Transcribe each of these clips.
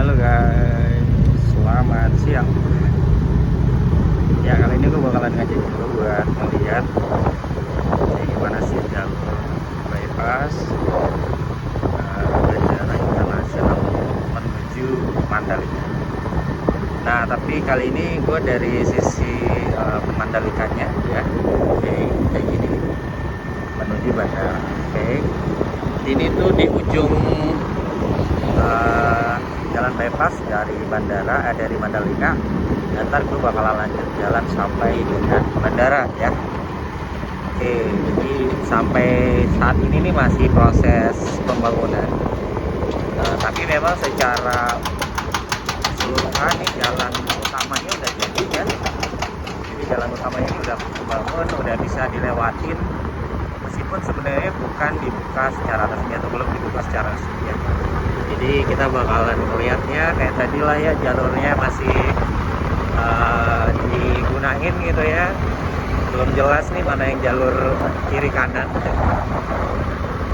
Halo guys, selamat siang. Ya kali ini gue bakalan ngajak dulu buat melihat ini gimana sih jalur bypass Bandara Internasional menuju Mandalika. Nah tapi kali ini gue dari sisi Mandalikanya ya, oke, kayak gini menuju bandara. Oke, ini tuh di ujung jalan bypass dari bandara, dari Mandalika. Dan ntar gue bakalan lanjut jalan sampai dengan bandara ya. Oke, jadi sampai saat ini nih masih proses pembangunan. Tapi memang secara keseluruhan nih jalan utamanya udah jadi ya. Jadi jalan utamanya ini udah dibangun, udah bisa dilewatin. Meskipun sebenarnya bukan dibuka secara resmi atau belum dibuka secara resmi ya. Jadi kita bakalan melihatnya kayak tadi lah ya, jalurnya masih digunain gitu ya. Belum jelas nih mana yang jalur kiri kanan.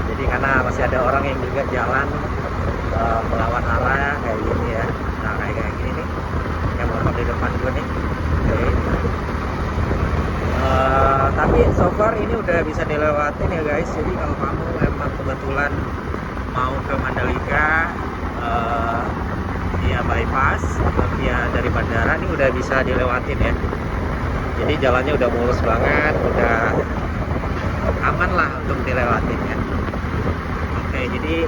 Jadi karena masih ada orang yang juga jalan melawan arah kayak gini ya. Nah kayak gini nih yang motor di depan gue nih. Oke. Tapi so far ini udah bisa dilewatin ya guys. Jadi kalau kamu emang kebetulan mau ke Mandalika via bypass atau via dari bandara, ini udah bisa dilewatin ya. Jadi jalannya udah mulus banget, udah aman lah untuk dilewatin ya. Oke, jadi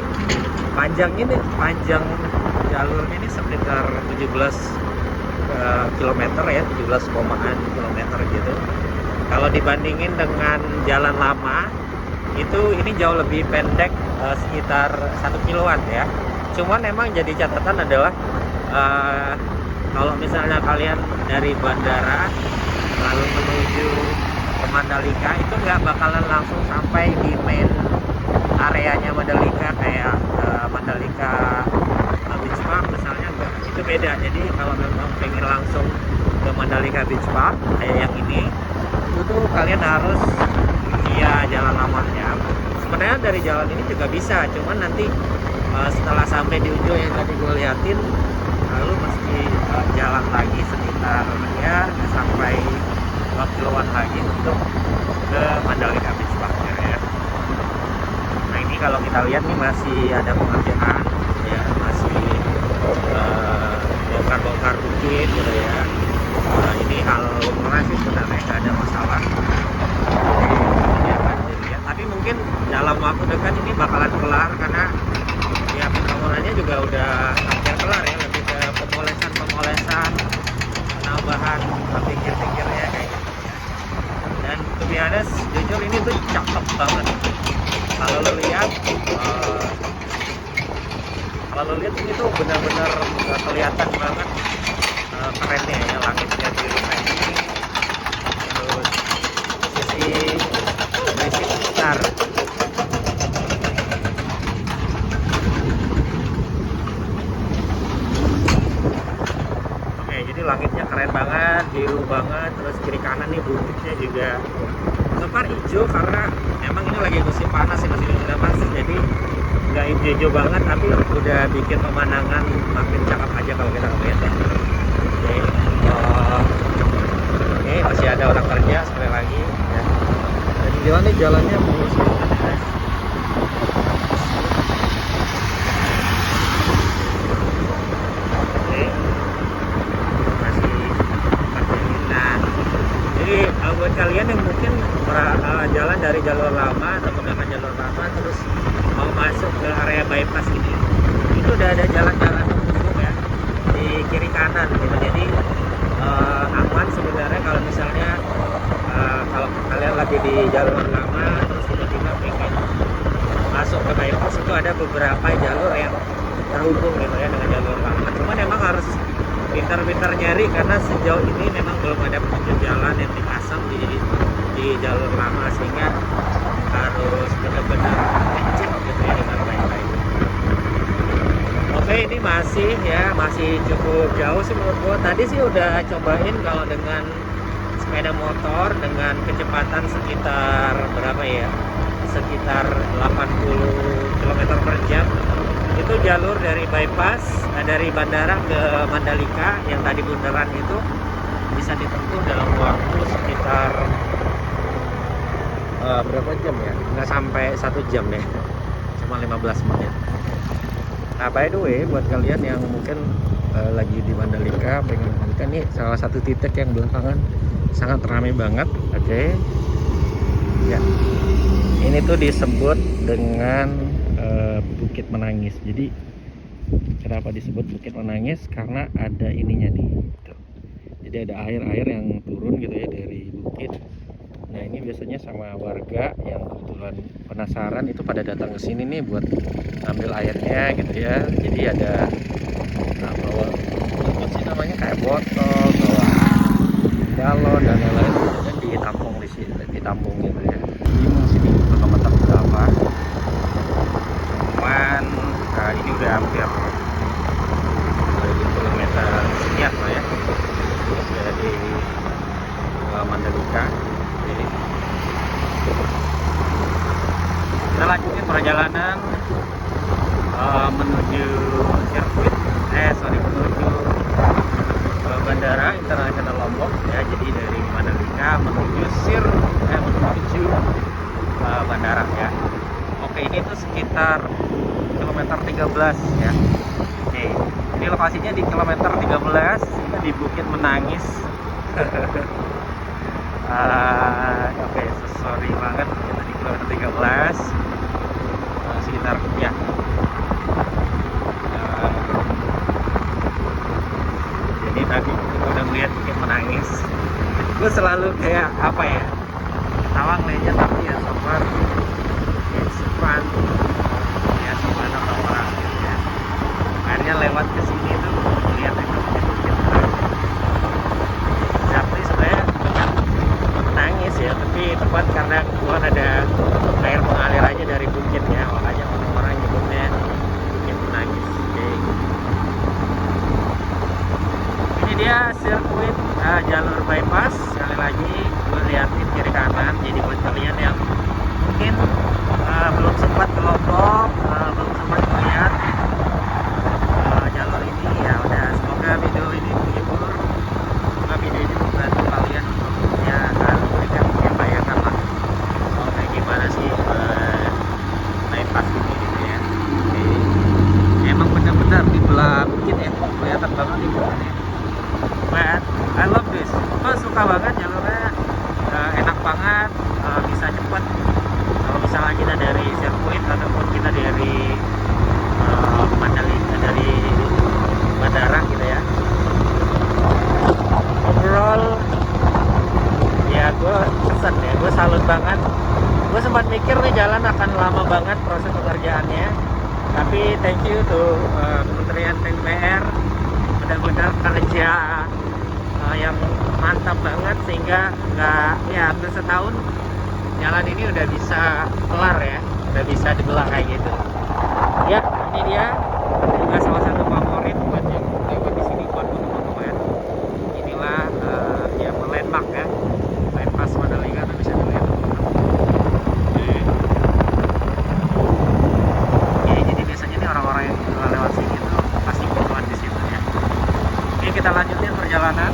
panjang jalur ini sekitar 17 km ya, 17 komaan kilometer gitu. Kalau dibandingin dengan jalan lama itu ini jauh lebih pendek, sekitar 1 kiloan ya. Cuman emang jadi catatan adalah kalau misalnya kalian dari bandara lalu menuju ke Mandalika itu nggak bakalan langsung sampai di main areanya Mandalika kayak Mandalika Beach Park misalnya, enggak, itu beda. Jadi kalau memang pengen langsung ke Mandalika Beach Park kayak yang ini, itu kalian harus via jalan lamanya. Sebenarnya dari jalan ini juga bisa, cuman nanti setelah sampai di ujung yang tadi gue liatin, lalu mesti jalan lagi sekitar ya sampai 2 kiloan lagi untuk ke Mandalika Beach Park ya. Nah ini kalau kita lihat nih masih ada pengerjaan ya, masih bongkar-bongkar bukit gitu ya. Ini hal lumrah sih sebenarnya, nggak ada masalah. Tapi mungkin dalam waktu dekat ini bakalan kelar karena ya pembangunannya juga udah hampir kelar ya, lebih ke pemolesan, penambahan pinggir-pinggirnya kayak gitu ya. Dan to be honest, jujur ini tuh cakep banget. Kalau lo lihat ini tuh benar-benar kelihatan banget kerennya ya, langitnya biru kayak gini. Terus sisi basic besar. Oke, jadi langitnya keren banget, biru banget. Terus kiri kanan nih bukitnya juga so far hijau karena emang ini lagi musim panas ya, musim panas. Jadi nggak hijau banget, tapi udah bikin pemandangan makin cakep aja kalau kita ngeliat ya. Oke, masih ada orang kerja sekali lagi ya. Dan jalan nih jalannya mulus banget guys. Oke, masih seperti ini. Nah, jadi buat kalian yang mungkin jalan dari jalur lama atau menggunakan jalur lama terus mau masuk ke area bypass ini, itu udah ada jalan-jalan umum ya di kiri kanan gitu. Jadi aman sebenarnya kalau misalnya kalau kalian lagi di jalur lama terus tiba-tiba pengen masuk ke bypass, itu ada beberapa jalur yang terhubung gitu ya dengan jalur lama. Cuman emang harus pintar-pintar nyari karena sejauh ini memang belum ada petunjuk jalan yang dipasang di jalur lama, sehingga harus benar-benar ngecek gitu ya dengan baik-baik. Oke, ini masih cukup jauh sih menurut gua. Tadi sih udah cobain kalau dengan sepeda motor dengan kecepatan sekitar berapa ya, sekitar 80 km per jam, itu jalur dari bypass, dari bandara ke Mandalika yang tadi bundaran itu bisa ditempuh dalam waktu sekitar berapa jam ya? Nggak sampai 1 jam ya, cuma 15 menit. Nah, by the way, buat kalian yang mungkin lagi di Mandalika, pengen Mandalika, nih salah satu titik yang belakangan sangat ramai banget. Oke. Ya, ini tuh disebut dengan Bukit Menangis. Jadi kenapa disebut Bukit Menangis? Karena ada ininya nih. Tuh. Jadi ada air-air yang turun gitu ya dari bukit. Nah, ini biasanya sama warga yang kebetulan penasaran itu pada datang ke sini nih buat ambil airnya gitu ya. Jadi ada bawa apa sih namanya, kayak botol, bawa galon dan lain-lain, dan ditampung di sini, ditampung gitu ya. Bingung sini kilometer berapa. Cuman ini udah hampir 20 kilometer sekian lah ya. Dari Mandalika. Jadi kita lanjutin perjalanan menuju sirkuit, menuju Bandara Internasional Lombok ya. Jadi dari Mandalika menuju menuju bandara ya. Oke, ini tuh sekitar kilometer 13 ya. Oke, ini lokasinya di kilometer 13 di Bukit Menangis. Oke, sorry banget, kita di kilometer 13 sekitar ya. Jadi tadi kita udah melihat Bukit Menangis. Gue selalu kayak apa ya, tawang aja, tapi ya so far it's fun ya, sama orang gitu ya. Akhirnya lewat ke sini tuh lihat itu Bukit Menangis. Exactly, sebenarnya bukan menangis ya, tapi tepat karena kebetulan ada air mengalir aja dari bukit ya, makanya orang-orang nyebutnya Bukit Menangis. Oke. Ini dia sirkuit jalur bypass. Sekali lagi gue liatin kiri kanan, jadi buat kalian yang mungkin belum sempat ke Lombok, belum sempat melihat jalur ini ya, udah, semoga video ini menghibur, semoga video ini membantu kalian untuk ya memberikan bayangan lah kayak gimana sih bypass ini gitu ya. Oke. Emang benar-benar di belah bukit ya, kelihatan banget di bukitnya. But I love this. Gue suka banget jalurnya, enak banget, bisa cepet. Kalau misalnya kita dari sirkuit ataupun kita dari Mandalika, dari bandara gitu ya. Overall ya gue pesen ya, gue salut banget. Gue sempat mikir nih jalan akan lama banget proses pengerjaannya, tapi thank you to Kementerian PUPR, benar-benar kerja yang mantap banget, sehingga nggak ya hampir setahun jalan ini udah bisa kelar ya, udah bisa dibelah kayak gitu ya. Ini dia juga salah satu favorit buat yang lewat di sini buat foto-foto ya. Inilah ya landmark ya, bypass Mandalika tuh bisa dilihat. Oke, jadi biasanya nih orang-orang yang lewat sini tuh pasti fotoan di situ ya. Oke, kita lanjutin perjalanan.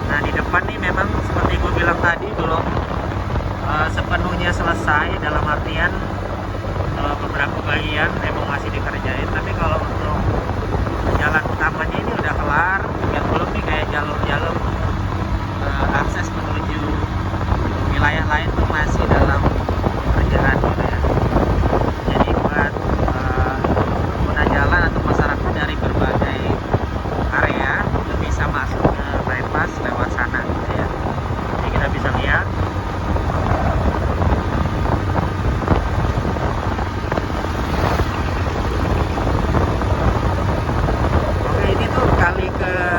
Nah, di depan nih memang seperti gue bilang tadi belum sepenuhnya selesai, dalam artian beberapa bagian memang masih dikerjain, tapi kalau untuk jalan utamanya ini udah kelar. Yang belum nih kayak jalur-jalur akses menuju wilayah lain tuh masih dalam pekerjaan gitu ya. Jadi buat pengguna jalan atau masyarakat dari berbagai area itu bisa masuk ke bypass lewat sana gitu ya. Jadi kita bisa lihat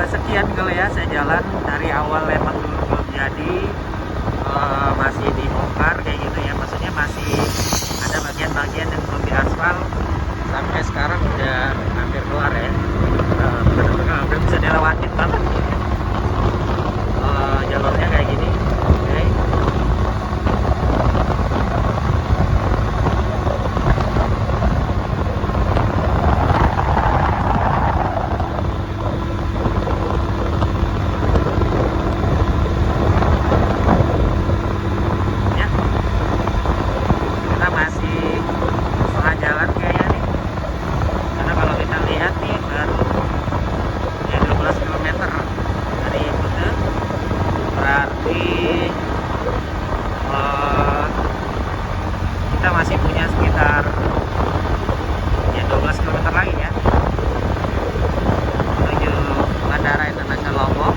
sekian kali ya saya jalan dari awal memang belum jadi, masih dibongkar kayak gitu ya, maksudnya masih ada bagian-bagian yang belum diaspal, sampai sekarang udah hampir kelar ya, benar-benar udah bisa dilewatin banget jalurnya kayak gini. Oke. hanya sekitar ya 12 km lagi ya menuju Bandara Internasional Lombok.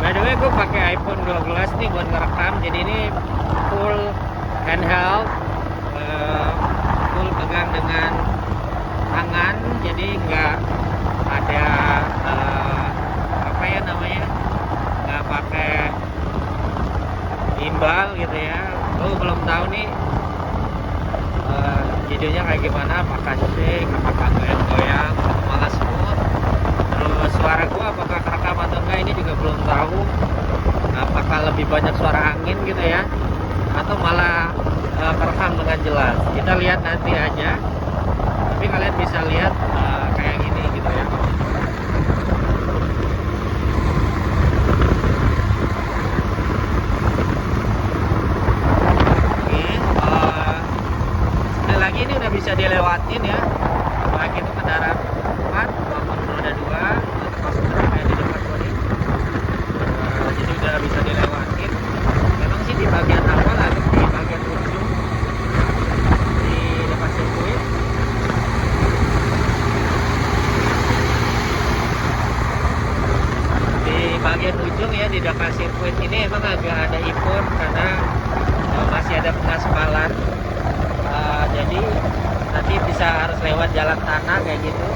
By the way, gue pakai iPhone 12 nih buat ngerekam. Jadi ini full handheld, full pegang dengan tangan. Jadi nggak ada apa ya namanya, nggak pakai gimbal gitu ya. Gue belum tahu nih videonya kayak gimana, apakah stick, apakah goyang-goyang, malah smooth. Terus suara gua apakah kerekam atau enggak ini juga belum tahu. Apakah lebih banyak suara angin gitu ya, atau malah kerekam dengan jelas. Kita lihat nanti aja. Tapi kalian bisa lihat kayak gini gitu ya. Ini udah bisa dilewatin ya, baik itu kendaraan 4 maupun roda 2, termasuk kayak di depan gua nih. Jadi udah bisa dilewatin. Memang sih di bagian awal atau di bagian ujung di depan sirkuit ya, di depan sirkuit ini emang agak ada impor karena masih ada pengaspalan. Jadi nanti bisa harus lewat jalan tanah kayak gitu,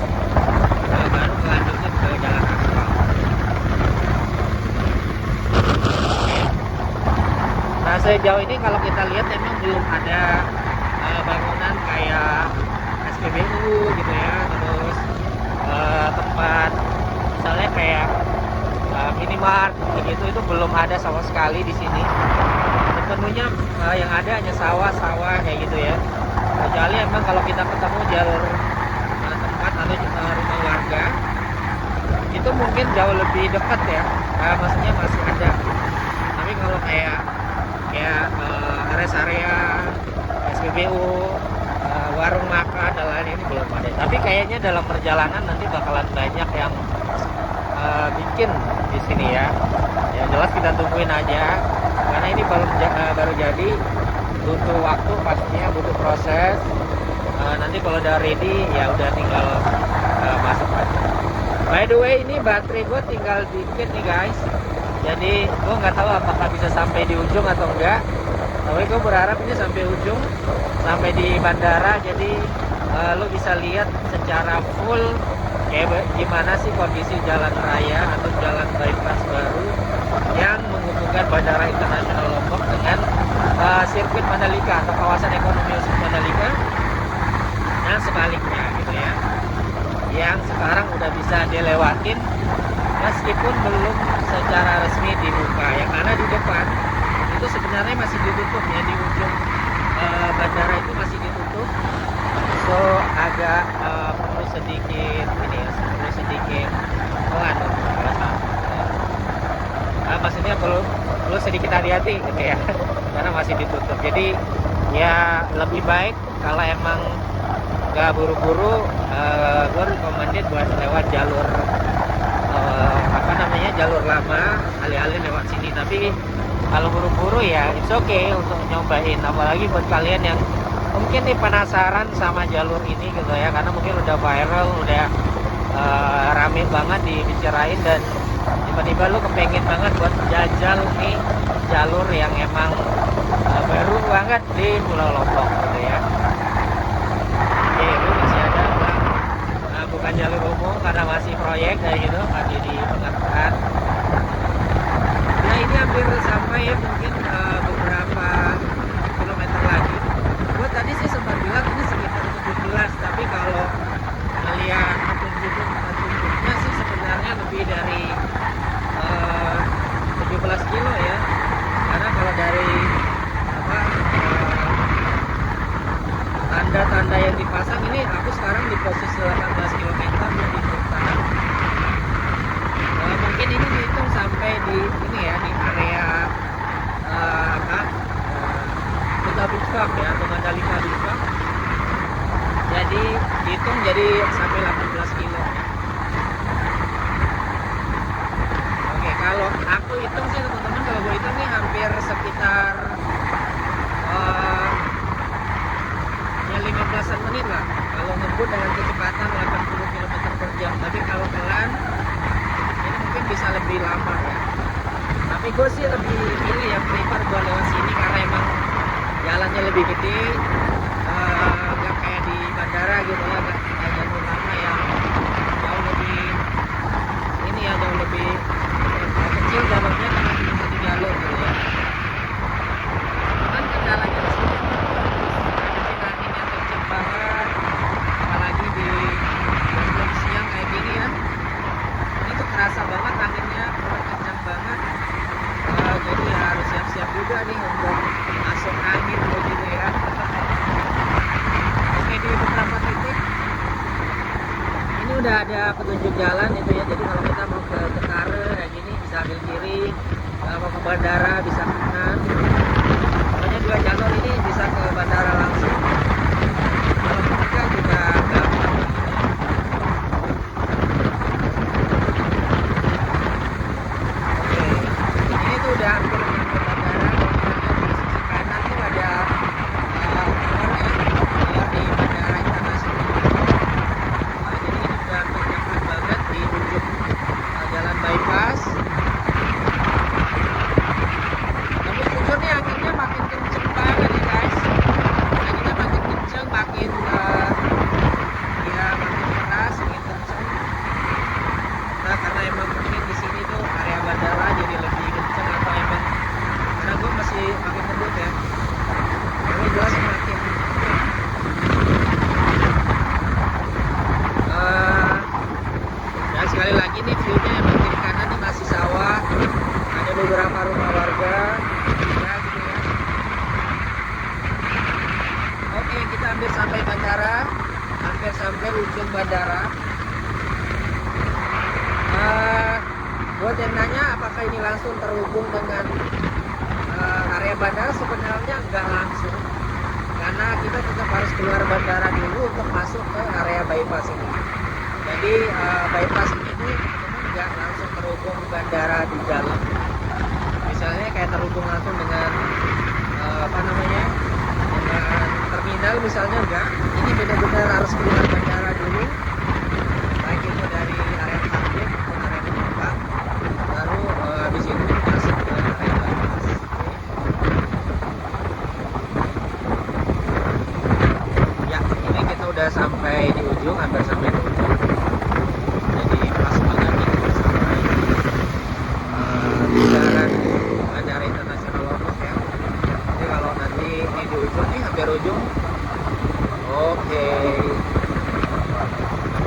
baru melanjutkan ke jalan aspal. Nah sejauh ini kalau kita lihat memang belum ada bangunan kayak SPBU gitu ya, terus tempat misalnya kayak minimart begitu, itu belum ada sama sekali di sini. Sepenuhnya yang ada hanya sawah-sawah kayak gitu ya. Kecuali emang kalau kita ketemu jalur tempat atau rumah warga itu mungkin jauh lebih dekat ya, maksudnya masih ada. Tapi kalau kayak rest area SPBU, warung makan dan lain ini belum ada. Tapi kayaknya dalam perjalanan nanti bakalan banyak yang bikin di sini ya. Ya jelas kita tungguin aja karena ini baru jadi, butuh waktu pastinya, butuh proses. Nanti kalau udah ready ya udah tinggal masuk aja. By the way, ini baterai gue tinggal dikit nih guys, jadi gue nggak tahu apakah bisa sampai di ujung atau enggak. Tapi gue berharap ini sampai ujung, sampai di bandara. Jadi lo bisa lihat secara full kayak gimana sih kondisi jalan raya atau jalan bypass baru yang menghubungkan Bandara Internasional Lombok dengan sirkuit Mandalika atau kawasan ekonomi khusus Mandalika, dan sebaliknya gitu ya, yang sekarang udah bisa dilewatin meskipun belum secara resmi dibuka ya, karena di depan itu sebenarnya masih ditutup ya, di ujung bandara itu masih ditutup. So agak perlu sedikit ini ya, perlu sedikit pelan maksudnya perlu sedikit hati-hati gitu ya karena masih ditutup. Jadi ya lebih baik kalau emang nggak buru-buru, gue recommended buat lewat jalur jalur lama, alih-alih lewat sini. Tapi kalau buru-buru ya it's okay untuk nyobain, apalagi buat kalian yang mungkin nih penasaran sama jalur ini gitu ya, karena mungkin udah viral, udah rame banget dibicarain, dan tiba-tiba lu kepengen banget buat jajal nih jalur yang emang baru banget di Pulau Lombok gitu ya. Oke, lu masih ada bang, bukan jalur umum karena masih proyek kayak gitu, masih di pengerjaan. Nah ini hampir sampai ya, mungkin beberapa kilometer lagi. Gue tadi sih sempat bilang ini sekitar 17, tapi kalau melihat petunjuknya sih sebenarnya lebih dari 17 kilo ya. Karena kalau dari apa tanda-tanda yang dipasang ini, aku sekarang di posisi 18 km di Truk. Mungkin ini dihitung sampai di ini ya, di area Kuta Beach Park ya, atau Mandalika Beach Park. Jadi dihitung jadi sampai 18 kilo ya. Oke, kalau aku hitung sih teman-teman, kalau gue hitung nih hampir sekitar ya 15-an menit lah kalau ngebut dengan kecepatan 80 km per jam. Tapi kalau pelan ini mungkin bisa lebih lama ya. Tapi gue sih lebih pilih yang prefer buat lewat sini karena emang jalannya lebih gede, nggak kayak di bandara gitu ya, nggak jalur lama yang jauh lebih ini ya, jauh lebih kecil jalurnya karena cuma satu jalur gitu ya. Cuman kendalanya di sini mungkin angin yang kenceng banget, apalagi di jam siang kayak gini ya. Ini tuh kerasa banget anginnya kencang banget. Jadi ya harus siap-siap juga nih untuk masuk angin begitu ya. Oke, di beberapa titik ini udah ada petunjuk jalan itu ya. Jadi kalau kita mau ke Tekare kayak gini bisa ambil kiri, kalau mau ke bandara bisa kanan. Pokoknya dua jalur ini bisa ke bandara langsung. Kalau ketiga juga gampang. Udah hampir nyampe bandara. Di sisi kanan tuh ada keluar di Bandara Internasional. Jadi ini udah hampir dekat banget di ujung jalan bypass. Tapi jujur nih anginnya makin kenceng banget ya guys. Anginnya makin kenceng, makin ya makin keras, makin kenceng. Nah karena emang mungkin di sini tuh area bandara jadi lebih kenceng, atau emang karena gue masih makin ngebut ya, ini jelas semakin dan sekali lagi nih viewnya emang kiri kanan nih masih sawah, ada beberapa rumah warga ya gitu ya. Oke, kita hampir sampai bandara, hampir sampai ujung bandara. Buat yang nanya apakah ini langsung terhubung dengan area bandara, sebenarnya enggak langsung, karena kita tetap harus keluar bandara dulu untuk masuk ke area bypass ini. Jadi bypass ini teman-teman enggak langsung terhubung bandara di jalan. Misalnya kayak terhubung langsung dengan apa namanya, dengan terminal misalnya, enggak. Ini benar-benar harus keluar bandara dulu, baik itu dari area parkir atau area penumpang, baru habis itu masuk ke area bypass. Ya, ini kita udah sampai di ujung, hampir sampai di ujung. Jadi pas banget nih kita sampai bundaran Bandara Internasional Lombok ya. Jadi kalau nanti ini di ujung nih, hampir ujung. Oke.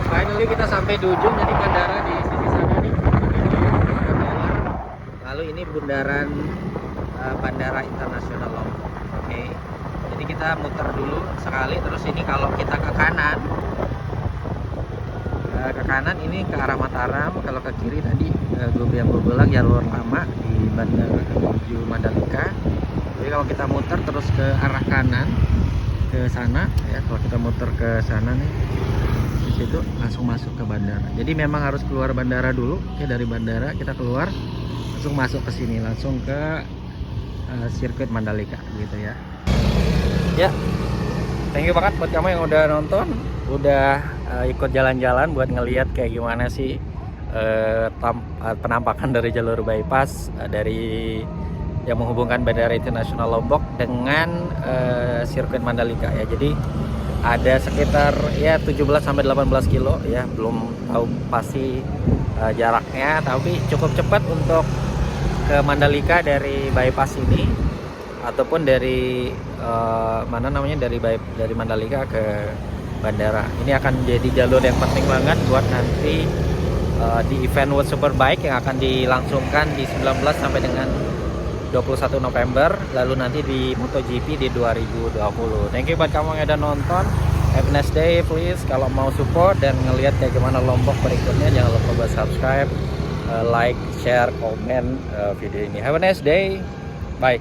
Finally kita sampai di ujung, jadi bandara di sini sana nih. Lalu ini bundaran Bandara Internasional Lombok. Oke. Jadi kita muter dulu sekali, terus ini kalau kita ke kanan ini ke arah Mataram, kalau ke kiri tadi gue bilang jalur lama di bandara menuju Mandalika. Jadi kalau kita muter terus ke arah kanan ke sana ya, kalau kita muter ke sana nih, di situ langsung masuk ke bandara. Jadi memang harus keluar bandara dulu ya, dari bandara kita keluar langsung masuk ke sini, langsung ke sirkuit Mandalika gitu ya. Ya, thank you banget buat kamu yang udah nonton, udah ikut jalan-jalan buat ngelihat kayak gimana sih penampakan dari jalur bypass dari yang menghubungkan Bandara Internasional Lombok dengan sirkuit Mandalika ya. Jadi ada sekitar ya 17 sampai 18 kilo ya, belum tahu pasti jaraknya, tapi cukup cepat untuk ke Mandalika dari bypass ini ataupun dari dari Mandalika ke bandara. Ini akan jadi jalur yang penting banget buat nanti di event World Superbike yang akan dilangsungkan di 19 sampai dengan 21 November, lalu nanti di MotoGP di 2020. Thank you buat kamu yang udah nonton. Have a nice day please. Kalau mau support dan ngelihat kayak gimana Lombok berikutnya, jangan lupa buat subscribe, like, share, komen video ini. Have a nice day. Bye.